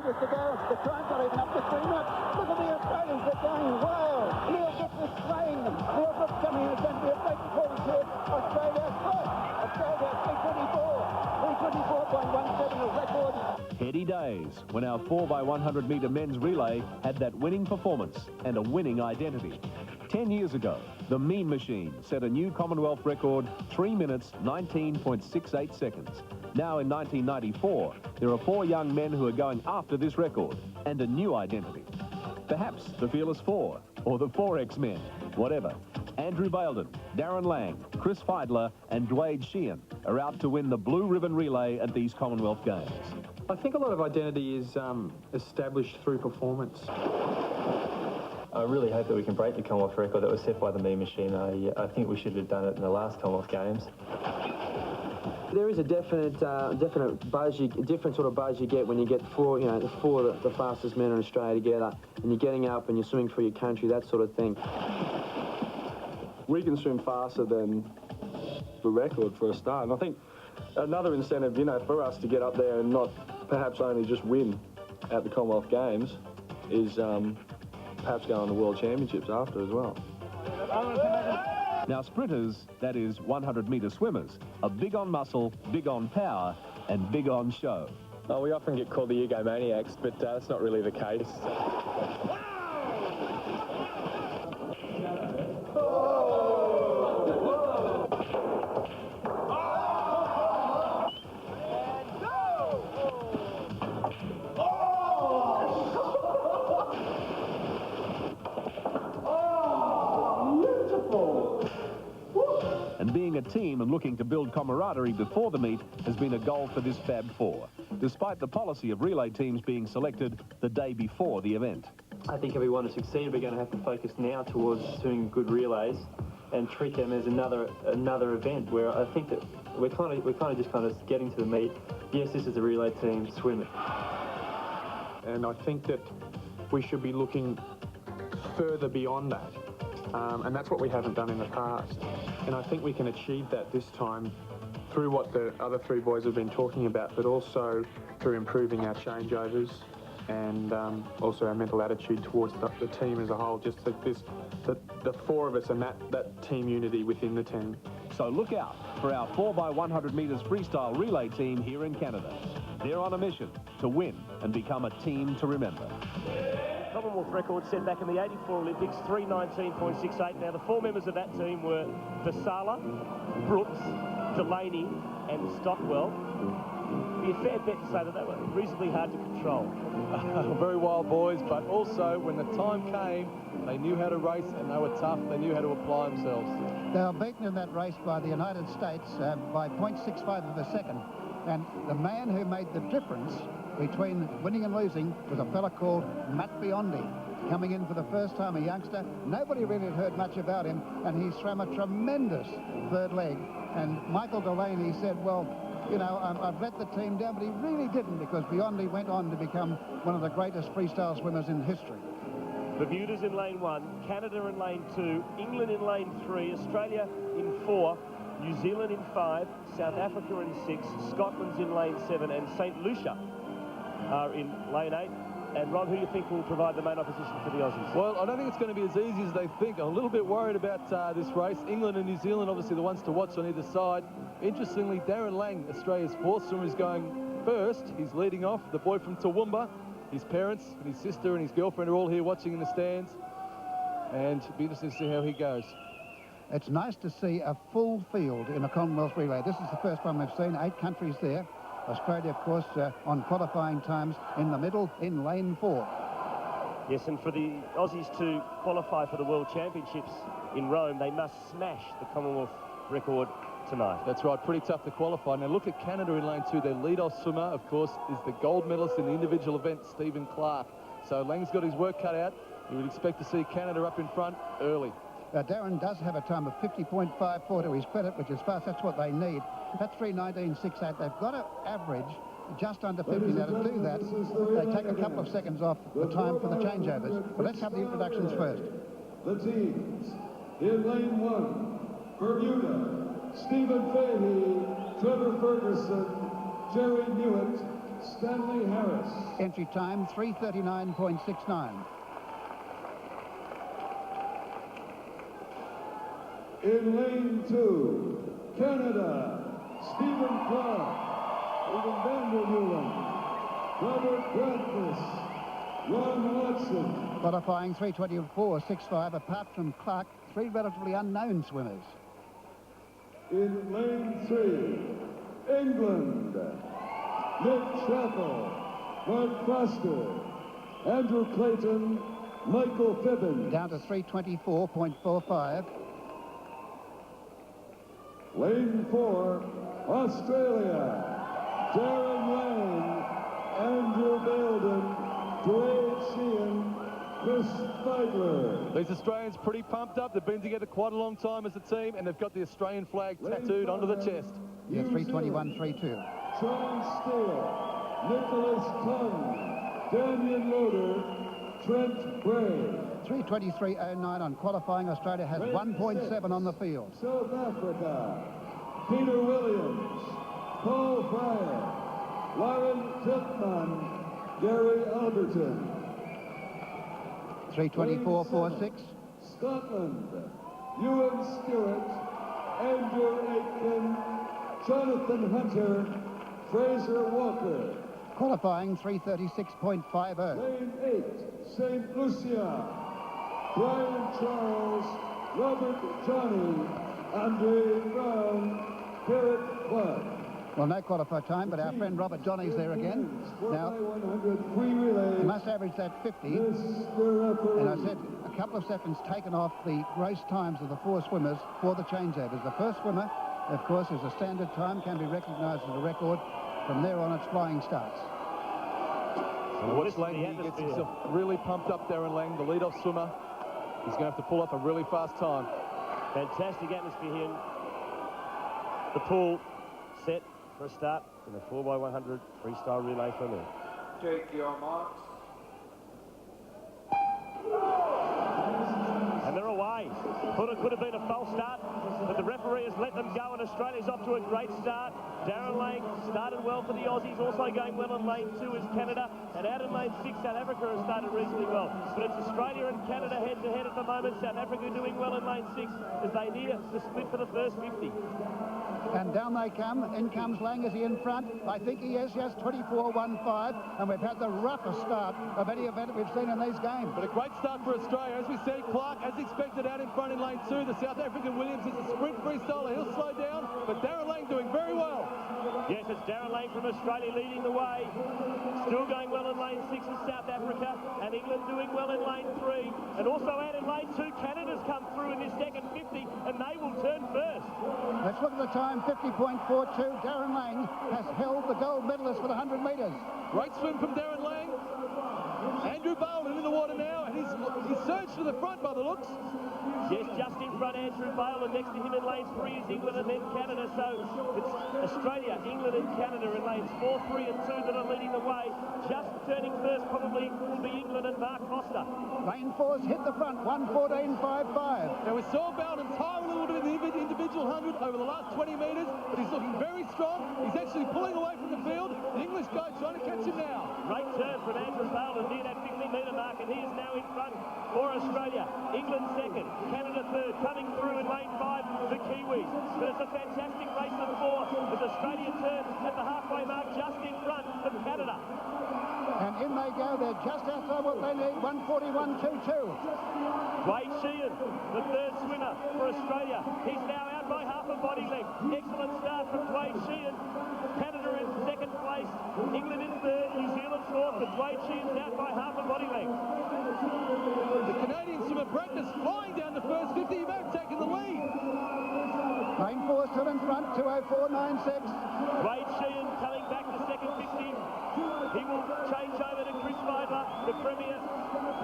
metres to go. The time's not even up to 3 minutes. Look at the Australians, they're going wild. Neil Brooks is slaying them. Neil Brooks coming in, it's going to be a great performance here. Australia, Australia, 324.17, a record. Heady days when our 4x100m men's relay had that winning performance and a winning identity. 10 years ago, the Mean Machine set a new Commonwealth record, 3 minutes, 19.68 seconds. Now in 1994, there are 4 young men who are going after this record and a new identity. Perhaps the Fearless 4 or the 4X men, whatever. Andrew Baildon, Darren Lange, Chris Fydler and Dwade Sheehan are out to win the Blue Ribbon Relay at these Commonwealth Games. I think a lot of identity is established through performance. I really hope that we can break the Commonwealth record that was set by the Mean Machine. I think we should have done it in the last Commonwealth Games. There is a definite buzz, different sort of buzz you get when you get the fastest men in Australia together, and you're getting up and you're swimming for your country, that sort of thing. We can swim faster than the record for a start, and I think another incentive, for us to get up there and not perhaps only just win at the Commonwealth Games is perhaps go on the World Championships after as well. Now sprinters, that is 100m swimmers, are big on muscle, big on power and big on show. Oh, we often get called the egomaniacs, but that's not really the case. And being a team and looking to build camaraderie before the meet has been a goal for this Fab 4, despite the policy of relay teams being selected the day before the event. I think if we want to succeed, we're going to have to focus now towards doing good relays and treat them as another event where I think that we're kind of just getting to the meet. Yes, this is a relay team, swim it. And I think that we should be looking further beyond that. And that's what we haven't done in the past. And I think we can achieve that this time through what the other 3 boys have been talking about, but also through improving our changeovers and also our mental attitude towards the team as a whole, just that the 4 of us and that team unity within the team. So look out for our 4x100m freestyle relay team here in Canada. They're on a mission to win and become a team to remember. Commonwealth record set back in the 84 Olympics, 3:19.68. Now, the 4 members of that team were Vasala, Brooks, Delaney and Stockwell. It'd be a fair bet to say that they were reasonably hard to control. Very wild boys, but also when the time came, they knew how to race and they were tough. They knew how to apply themselves. They were beaten in that race by the United States by 0.65 of a second. And the man who made the difference between winning and losing was a fella called Matt Biondi, coming in for the first time, a youngster. Nobody really had heard much about him, and he swam a tremendous third leg. And Michael Delaney said, well, I've let the team down, but he really didn't, because Biondi went on to become one of the greatest freestyle swimmers in history. Bermuda's in lane 1, Canada in lane 2, England in lane 3, Australia in 4, New Zealand in 5, South Africa in 6, Scotland's in lane 7, and St. Lucia are in lane 8. And Ron, who do you think will provide the main opposition for the Aussies? Well, I don't think it's going to be as easy as they think. I'm a little bit worried about this race. England and New Zealand, obviously the ones to watch on either side. Interestingly, Darren Lange, Australia's 4th swimmer, is going first. He's leading off. The boy from Toowoomba, his parents and his sister and his girlfriend are all here watching in the stands. And it'll be interesting to see how he goes. It's nice to see a full field in a Commonwealth relay. This is the first time we've seen 8 countries there. Australia, of course, on qualifying times in the middle in lane 4. Yes, and for the Aussies to qualify for the World Championships in Rome, they must smash the Commonwealth record tonight. That's right, pretty tough to qualify. Now look at Canada in lane 2. Their lead-off swimmer, of course, is the gold medalist in the individual event, Stephen Clark. So Lang's got his work cut out. You would expect to see Canada up in front early. Darren does have a time of 50.54 to his credit, which is fast. That's what they need. That's 3:19.68. They've got to average just under 50. Now, to do that, they take a couple of seconds off the time for the changeovers. But let's have the introductions first. The teams in lane 1, Bermuda, Stephen Fahey, Trevor Ferguson, Jerry Newitt, Stanley Harris. Entry time 3:39.69. In lane 2, Canada, Stephen Clark, Stephen Vandermeulen, Robert Bradfus, Ron Watson. Qualifying 3:24.65. Apart from Clark, 3 relatively unknown swimmers. In lane 3, England, Nick Shackell, Mark Foster, Andrew Clayton, Michael Fibbens. Down to 3:24.45. Lane 4, Australia, Darren Lange, Andrew Baildon, Dwade Sheehan, Chris Fydler. These Australians pretty pumped up. They've been together quite a long time as a team, and they've got the Australian flag tattooed onto the chest. Yeah, 3:21.32. Sean Steele, Nicholas Tongue, Danyon Loader, Trent Bray. 3:23.09 on qualifying. Australia has 1.7 on the field. South Africa, Peter Williams, Paul Fryer, Lauren Titman, Gary Alberton. 3:24.46. Scotland, Ewan Stewart, Andrew Aitken, Jonathan Hunter, Fraser Walker. Qualifying 3:36.50. Lane 8, St. Lucia, Brian Charles, Robert Johnny, Andre Brown, Garrett Clark. Well, no qualifier time, but our friend Robert Johnny's there again. Now, 4x100 free relay. he must average that 50. And I said a couple of seconds taken off the gross times of the 4 swimmers for the changeovers. The first swimmer, of course, is a standard time, can be recognised as a record. From there on, it's flying starts. So watch Lange, he gets himself really pumped up, Darren Lange, the lead-off swimmer. He's going to have to pull off a really fast time. Fantastic atmosphere here. The pool set for a start in the 4x100 freestyle relay for me. Take your marks. And they're away. Could have been a false start, but the referee has let them go, and Australia's off to a great start. Darren Lange started well for the Aussies, also going well in lane 2 is Canada, and out in lane 6, South Africa has started reasonably well. But it's Australia and Canada head-to-head at the moment. South Africa doing well in lane 6 as they near the split for the first 50. And down they come. In comes Lange. Is he in front? I think he is, yes, 24.15. And we've had the roughest start of any event we've seen in these games. But a great start for Australia. As we said, Clark, as expected, out in front in lane 2. The South African Williams is a sprint freestyler. He'll slow down, but Darren Lange doing very well. Yes, it's Darren Lange from Australia leading the way. Still going well in lane 6 is South Africa, and England doing well in lane 3. And also out in lane 2, Canada's come through in this second 50, and they will turn first. Let's look at the time, 50.42. Darren Lange has held the gold medalist for the 100 metres. Great swim from Darren Lange. Andrew Baildon in the water now, and he's surged to the front by the looks. Yes, just in front, Andrew Baildon. Next to him in lane 3 is England and then Canada. So it's Australia, England and Canada in lanes 4, 3 and 2 that are leading the way. Just turning first probably will be England and Mark Foster. Lane 4's hit the front, 1:14.55. Now we saw Baildon tire a little bit in the individual 100 over the last 20 metres, but he's looking very strong. He's actually pulling away from the field. The English guy trying to catch him now. Great turn from Andrew Baildon near that 50-metre mark, and he is now in front for Australia. England second, Canada third, coming through in lane 5, the Kiwis. But it's a fantastic race of 4 as Australia turns at the halfway mark just in front of Canada. And in they go. They're just outside what they need, 1:41.22. Dwade Sheehan, the third swimmer for Australia. He's now out by half a body length. Excellent start from Dwade Sheehan. Canada in second place, England in third, New Zealand fourth, but Dwade Sheehan's out by half a body length. The Canadian swimmer Bradfus flying down the first 50. He may have taken the lead. Lane 4 still in front, 2:04.96. Dwade Sheehan coming back to second 50. He will change over to Chris Fydler, the premier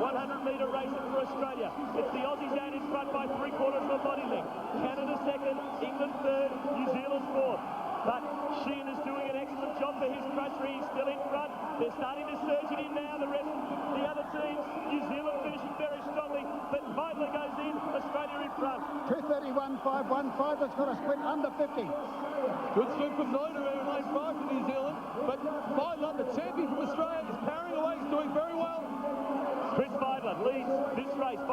100-metre racer for Australia. It's the Aussies out in front by 3/4 of a body length. Canada second, England third, New Zealand fourth. But Sheehan is doing an excellent job for his country. He's still in front. They're starting to surge it in now. The other teams, New Zealand finishing very strongly, but Fydler goes in, Australia in front. 2:31.51. Fydler's got a sprint under 50. Good swim from Loader in lane 5 for New Zealand, but Fydler, the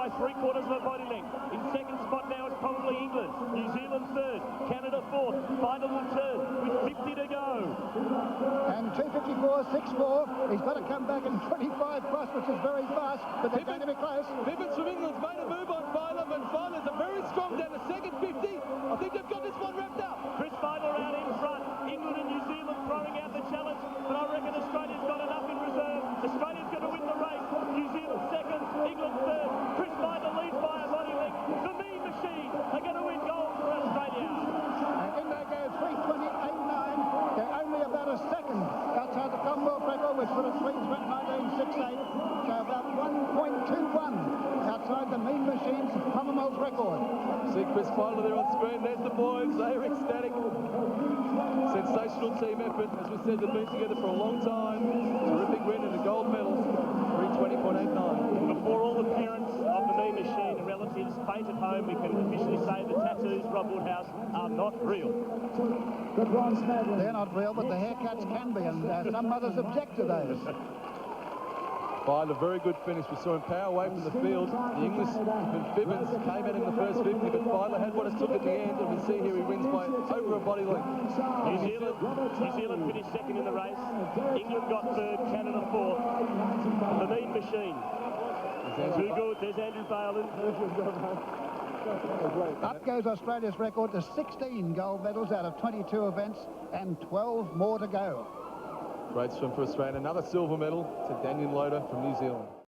by 3/4 of a body length. In second spot now is probably England. New Zealand third. Canada fourth. Fydler will turn with 50 to go. And 2:54.64. He's got to come back in 25 plus, which is very fast, but they're going to be close. Fibbens from England's made a move on Fydler, but Fydler's a very strong down the second 50. I think they've got this one wrapped up. Chris Fydler out in front. England and New Zealand throwing out the challenge, but I reckon Australia's got enough in reserve. Australia's going to win the race. New Zealand second, England third. Chris Fydler leads by a body length. The Mean Machine are going to win gold for Australia. And in they go, 3:28.9. They're only about a second outside the Commonwealth record, which would have been 1968. So about 1.21 outside the Mean Machine's Commonwealth record. See Chris Fydler there on screen. There's the boys. They are ecstatic. Sensational team effort. As we said, they've been together for a long time. Terrific win and a gold medal. 3:20.89. Before all the parents of the Mean Machine and relatives faint at home, we can officially say the tattoos, Rob Woodhouse, are not real. They're not real, but the haircuts can be, and some mothers object to those. Fydler, very good finish. We saw him power away from the field. The Englishman Fibbens came in the first 50, but Fydler had what it took at the end, and we see here he wins by over a body length. New Zealand finished second in the race. England got third, Canada fourth. The Mean Machine. Too good. There's Andrew Baildon. Up goes Australia's record to 16 gold medals out of 22 events and 12 more to go. Great swim for Australia. Another silver medal to Danyon from New Zealand.